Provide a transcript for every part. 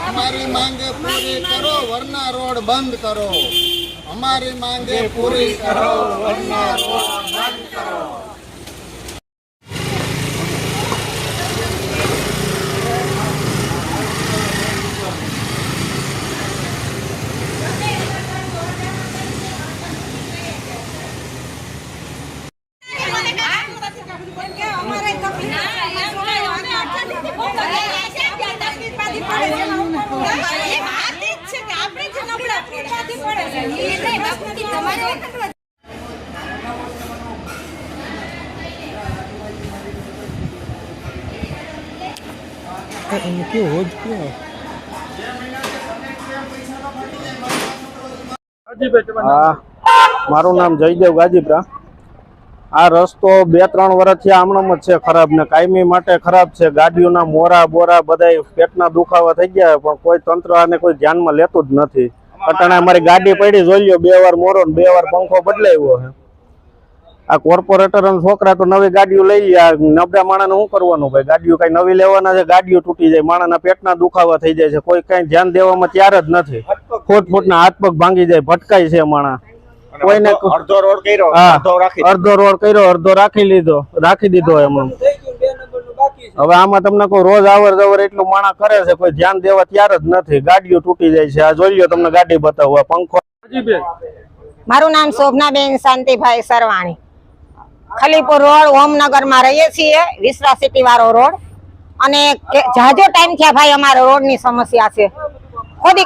हमारी मांगे पूरी करो वरना रोड बंद करो। हमारी मांगे पूरी करो वरना रोड बंद करो। मारू नाम जयदेव गाजीपुरा। आ रस्तो 2-3 वर्षથી આમણમ જ છે ખરાબ ને કાયમી માટે ખરાબ છે। ગાડીઓના મોરા બોરા બધાય પેટના દુખાવા થઈ ગયા પણ કોઈ તંત્ર આને કોઈ ધ્યાનમાં લેતું જ નથી। અટાણે અમારી ગાડી પડી જોઈ લ્યો 2 વાર મોરો ને 2 વાર પંખો બદલાવ્યો છે। આ કોર્પોરેટર અને છોકરા તો નવી ગાડીઓ લઈ લ્યા, નબળા માણસને શું કરવાનું ભાઈ? ગાડીઓ કઈ નવી લેવાના છે, ગાડીઓ તૂટી જાય, માણસના પેટના દુખાવા થઈ જાય છે, કોઈ કઈ ધ્યાન દેવામાં તૈયાર જ નથી। ફૂટના હાથ પગ ભાંગી જાય, ભટકાય છે માણસ। કોઈને અડધો રોડ કર્યો, અડધો રાખી દીધો એમ। હવે આમાં તમને કોઈ રોજ આવર જવર એટલું માણસ કરે છે, કોઈ ધ્યાન દેવા તૈયાર જ નથી। ગાડીઓ તૂટી જાય છે। આ જોઈ લ્યો, તમને ગાડી બતાવો, પંખો। મારું નામ શોભનાબેન શાંતિભાઈ સરવાણી, ખલીપુર રોડ ઓમનગર માં રહીએ છીએ, વિશ્વા સિટી વાળો રોડ। અને જાજો ટાઈમ થયા ભાઈ અમારે રોડ ની સમસ્યા છે।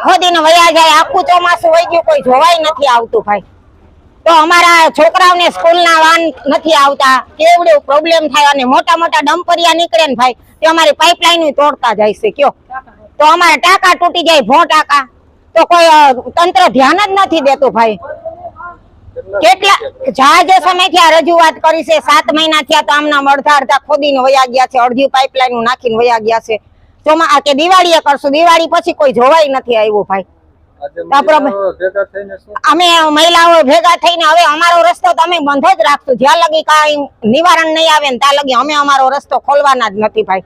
ખોદીને વયા જાય, આખું ચોમાસું વહી ગયું, કોઈ જોવાય નથી આવતું ભાઈ। તો અમારા છોકરાઓને સ્કૂલના વાન નથી આવતા, કેવડું પ્રોબ્લેમ થાય। અને મોટા મોટા ડમ્પરિયા નીકળે ને ભાઈ, તે અમારી પાઇપલાઇન તોડતા જાય છે કયો। તો અમારા ટાંકા તૂટી જાય, ભો ટાંકા, તો કોઈ તંત્ર ધ્યાન જ નથી દેતું ભાઈ। કેટલા જાજો સમયથી આ રજૂઆત કરી છે, 7 મહિના થયા તો આમના અડધા ખોદીને વયા ગયા છે, અડધી પાઇપલાઇન નાખીને વયા ગયા છે। કે દિવાળીએ કરશું, દિવાળી પછી કોઈ જોવાય નથી આવ્યું ભાઈ। અમે મહિલાઓ ભેગા થઈને હવે અમારો રસ્તો તો અમે બંધ જ રાખશું, જ્યાં લગી કઈ નિવારણ નહીં આવે ને ત્યાં લગી અમે અમારો રસ્તો ખોલવાના જ નથી ભાઈ।